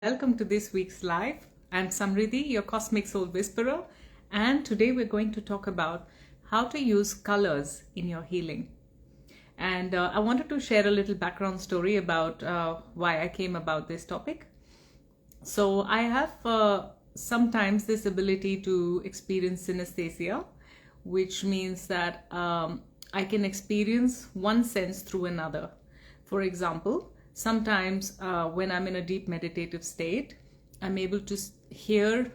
Welcome to this week's live. I'm Samriddhi, your Cosmic Soul Whisperer, and today we're going to talk about how to use colors in your healing. And I wanted to share a little background story about why I came about this topic. So I have sometimes this ability to experience synesthesia, which means that I can experience one sense through another. For example, sometimes when I'm in a deep meditative state, I'm able to hear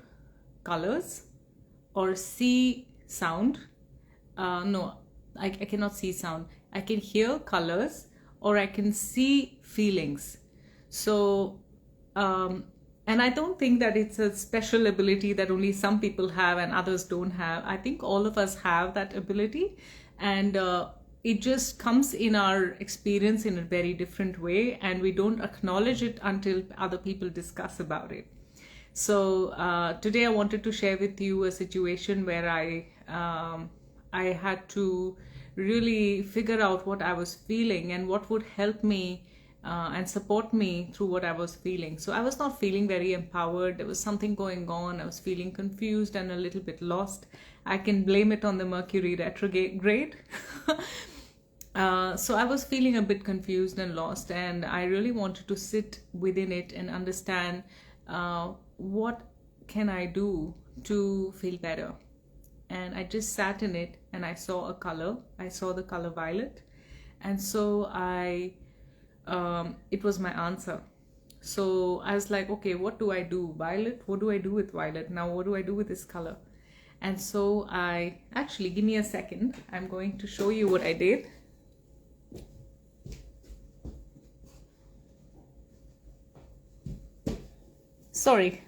colors or see sound. No, I cannot see sound. I can hear colors or I can see feelings. So, and I don't think that it's a special ability that only some people have and others don't have. I think all of us have that ability, and it just comes in our experience in a very different way, and we don't acknowledge it until other people discuss about it. So today I wanted to share with you a situation where I had to really figure out what I was feeling and what would help me and support me through what I was feeling. So I was not feeling very empowered. There was something going on. I was feeling confused and a little bit lost. I can blame it on the Mercury retrograde. So I was feeling a bit confused and lost, and I really wanted to sit within it and understand what can I do to feel better. And I just sat in it and I saw a color. I saw the color violet, and so it was my answer. So I was like, okay, what do I do? Violet, what do I do with violet? Now what do I do with this color? And so actually, give me a second. I'm going to show you what I did. Sorry.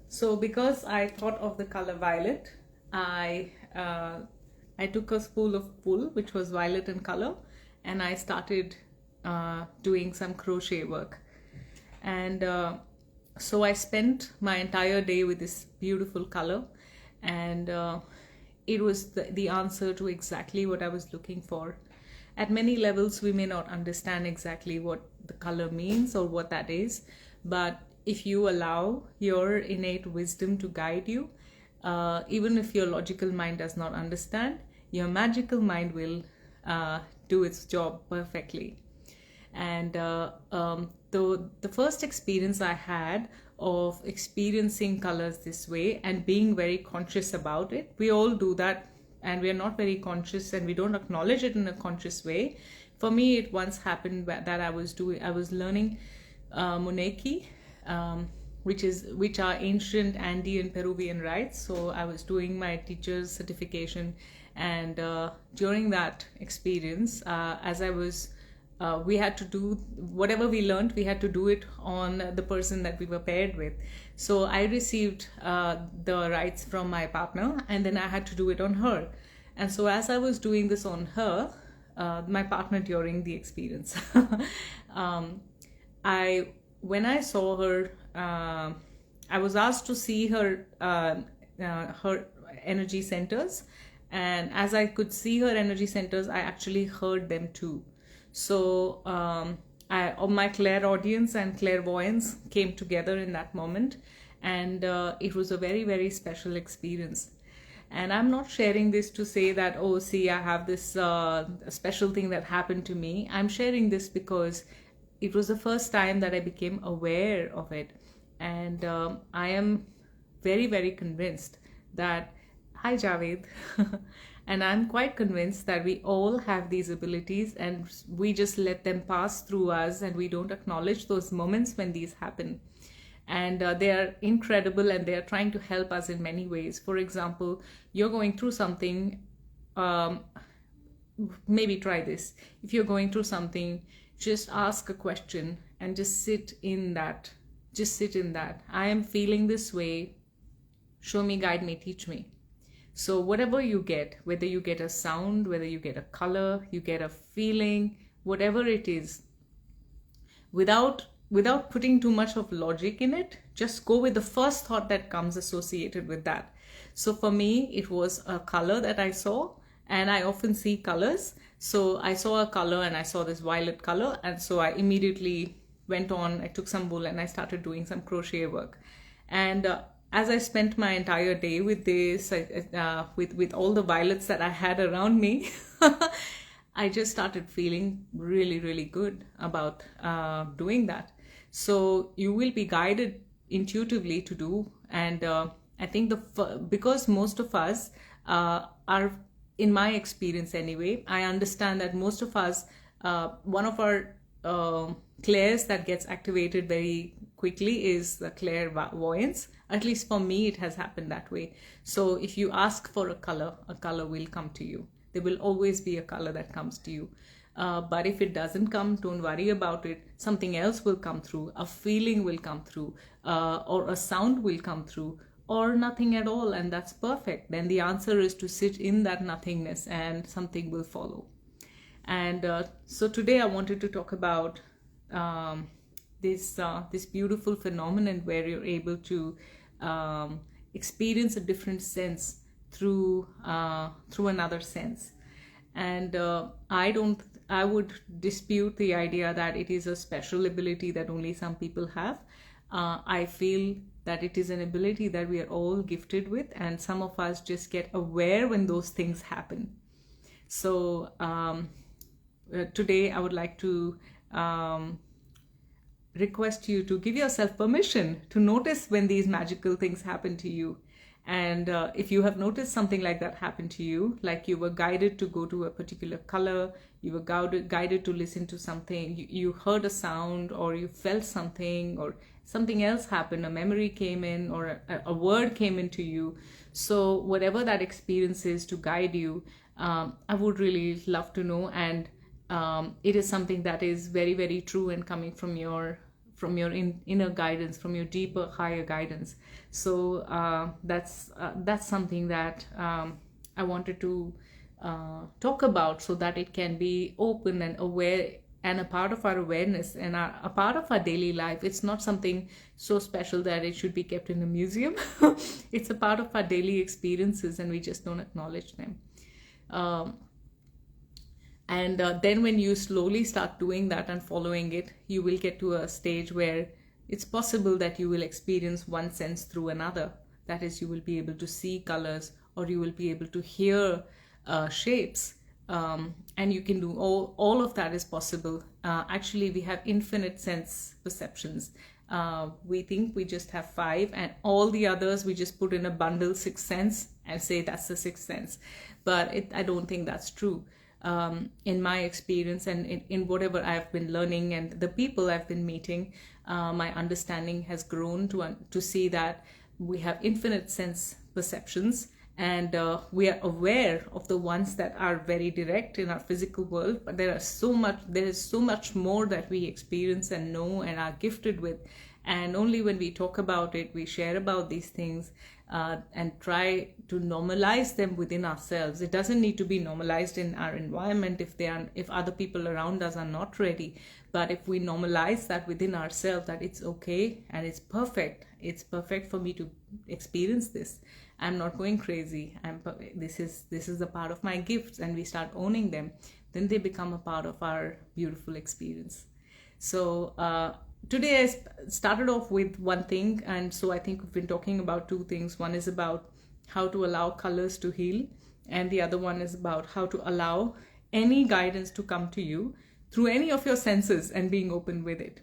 So because I thought of the color violet, I took a spool of wool, which was violet in color, and I started doing some crochet work. And so I spent my entire day with this beautiful color, and it was the answer to exactly what I was looking for. At many levels, we may not understand exactly what the color means or what that is, but if you allow your innate wisdom to guide you, even if your logical mind does not understand, your magical mind will do its job perfectly. And the first experience I had of experiencing colors this way and being very conscious about it, we all do that, and we are not very conscious and we don't acknowledge it in a conscious way. For me, it once happened that I was learning Muneki, which are ancient Andean Peruvian rites. So I was doing my teacher's certification, and during that experience, as I was we had to do whatever we learned, we had to do it on the person that we were paired with. So I received the rights from my partner, and then I had to do it on her. And so as I was doing this on her, my partner during the experience, when I saw her, I was asked to see her energy centers, and as I could see her energy centers, I actually heard them too. So my clairaudience and clairvoyance came together in that moment, and it was a very, very special experience. And I'm not sharing this to say that, oh, see, I have this special thing that happened to me. I'm sharing this because it was the first time that I became aware of it. And I am very, very convinced that, hi Javed, and I'm quite convinced that we all have these abilities, and we just let them pass through us, and we don't acknowledge those moments when these happen. And they are incredible, and they are trying to help us in many ways. For example, you're going through something, maybe try this. If you're going through something, just ask a question and just sit in that. Just sit in that. I am feeling this way. Show me, guide me, teach me. So whatever you get, whether you get a sound, whether you get a color, you get a feeling, whatever it is, without putting too much of logic in it, just go with the first thought that comes associated with that. So for me, it was a color that I saw, and I often see colors. So I saw a color and I saw this violet color, and so I immediately went on, I took some wool and I started doing some crochet work. And as I spent my entire day with this, with all the violets that I had around me, I just started feeling really, really good about doing that. So you will be guided intuitively to do. And I think because most of us are, in my experience anyway, I understand that most of us, one of our clairs that gets activated very quickly is the clairvoyance. At least for me, it has happened that way. So if you ask for a color will come to you. There will always be a color that comes to you. But if it doesn't come, don't worry about it. Something else will come through. A feeling will come through, or a sound will come through, or nothing at all, and that's perfect. Then the answer is to sit in that nothingness and something will follow. And so today I wanted to talk about this beautiful phenomenon where you're able to experience a different sense through another sense. And I would dispute the idea that it is a special ability that only some people have. I feel that it is an ability that we are all gifted with, and some of us just get aware when those things happen. So today I would like to request you to give yourself permission to notice when these magical things happen to you. And if you have noticed something like that happen to you, like you were guided to go to a particular color, you were guided to listen to something, you heard a sound, or you felt something, or something else happened, a memory came in, or a word came into you. So whatever that experience is to guide you, I would really love to know. And it is something that is very, very true and coming from your inner guidance, from your deeper, higher guidance. So that's something that I wanted to talk about, so that it can be open and aware and a part of our awareness and a part of our daily life. It's not something so special that it should be kept in a museum. It's a part of our daily experiences, and we just don't acknowledge them. And then when you slowly start doing that and following it, you will get to a stage where it's possible that you will experience one sense through another. That is, you will be able to see colors, or you will be able to hear shapes. And you can do all of that is possible. Actually, we have infinite sense perceptions. We think we just have 5, and all the others we just put in a bundle, 6 sense, and say that's the 6th sense. But I don't think that's true. In my experience and in whatever I've been learning and the people I've been meeting, my understanding has grown to see that we have infinite sense perceptions, and we are aware of the ones that are very direct in our physical world, but there is so much more that we experience and know and are gifted with. And only when we talk about it, we share about these things, and try to normalize them within ourselves. It doesn't need to be normalized in our environment if other people around us are not ready. But if we normalize that within ourselves, that it's okay and it's perfect for me to experience this. I'm not going crazy. This is a part of my gifts, and we start owning them, then they become a part of our beautiful experience. So today I started off with one thing, and so I think we've been talking about 2 things. One is about how to allow colors to heal, and the other one is about how to allow any guidance to come to you through any of your senses and being open with it.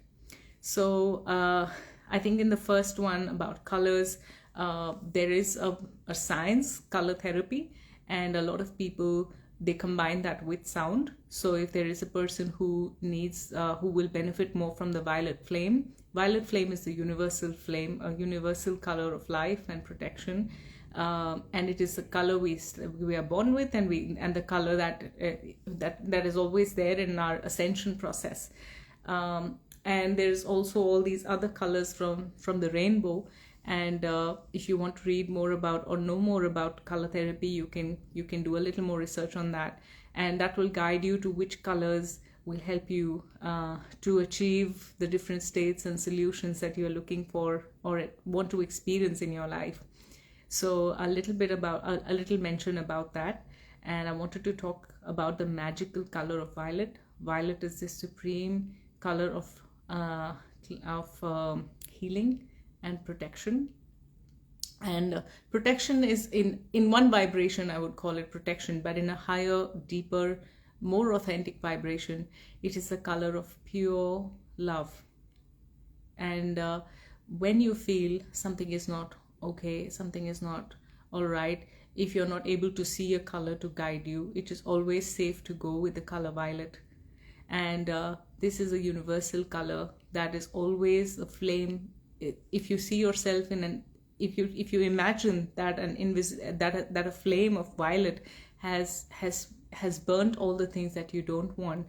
So I think in the first one about colors, there is a science, color therapy, and a lot of people, they combine that with sound. So if there is a person who will benefit more from the violet flame is the universal flame, a universal color of life and protection. And it is a color we are born with, and the color that is always there in our ascension process. And there's also all these other colors from the rainbow. And if you want to read more about or know more about color therapy, you can do a little more research on that, and that will guide you to which colors will help you to achieve the different states and solutions that you're looking for or want to experience in your life. So a little mention about that. And I wanted to talk about the magical color of violet. Violet is the supreme color of uh, healing and protection. And protection is in one vibration, I would call it protection, but in a higher, deeper, more authentic vibration, it is the color of pure love. And when you feel something is not okay, something is not all right, if you're not able to see a color to guide you, it is always safe to go with the color violet. And this is a universal color that is always a flame. If you see yourself in an, if you imagine that that a flame of violet has burnt all the things that you don't want,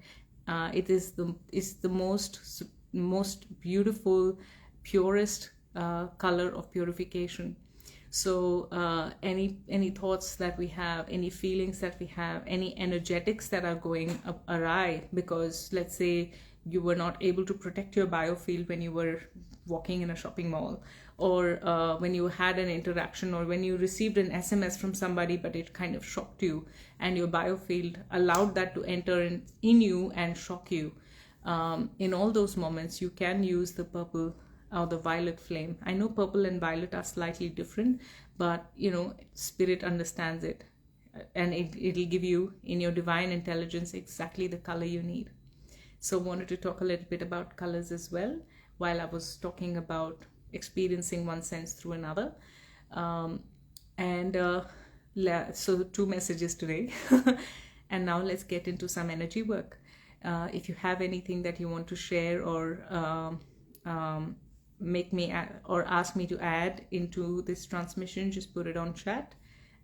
it is the most beautiful, purest color of purification. So any thoughts that we have, any feelings that we have, any energetics that are going awry, because let's say you were not able to protect your biofield when you were walking in a shopping mall, or when you had an interaction, or when you received an SMS from somebody but it kind of shocked you, and your biofield allowed that to enter in you and shock you. In all those moments, you can use the purple or the violet flame. I know purple and violet are slightly different, but spirit understands it, and it'll give you, in your divine intelligence, exactly the color you need. So wanted to talk a little bit about colors as well, while I was talking about experiencing one sense through another. So 2 messages today. And now let's get into some energy work. If you have anything that you want to share, or make me or ask me to add into this transmission, just put it on chat.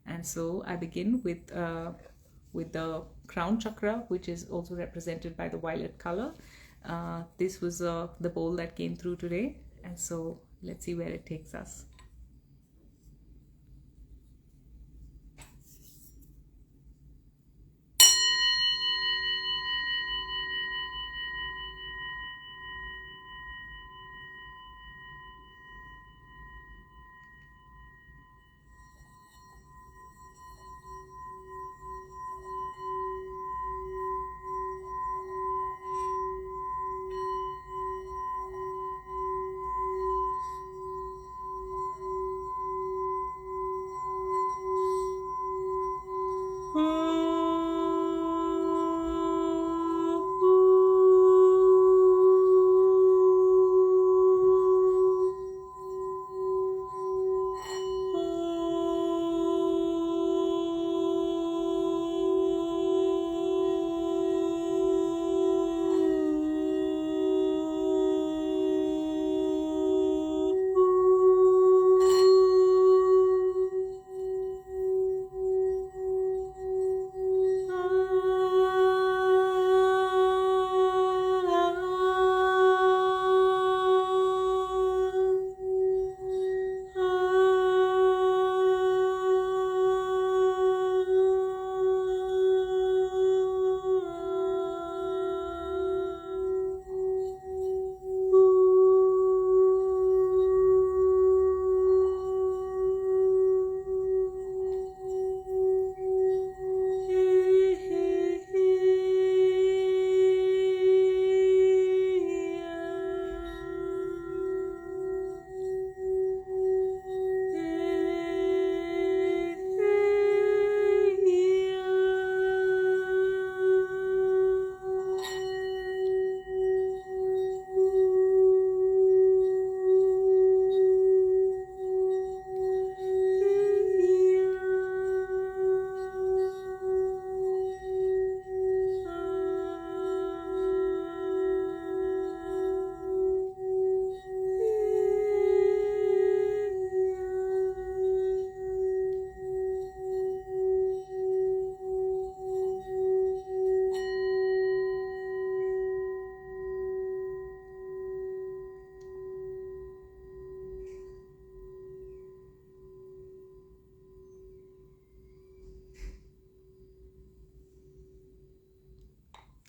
And so I begin with the crown chakra, which is also represented by the violet color. This was the bowl that came through today, and so let's see where it takes us.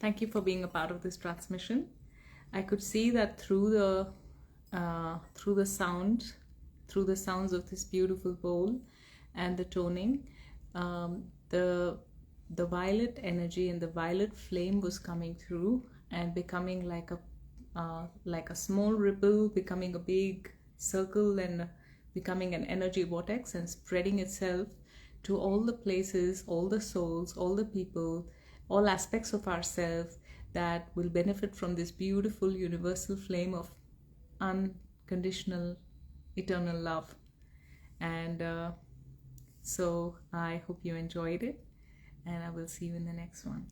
Thank you for being a part of this transmission. I could see that through the sounds of this beautiful bowl and the toning, the violet energy and the violet flame was coming through and becoming like like a small ripple becoming a big circle and becoming an energy vortex and spreading itself to all the places, all the souls, all the people, all aspects of ourselves that will benefit from this beautiful universal flame of unconditional eternal love. And so I hope you enjoyed it, and I will see you in the next one.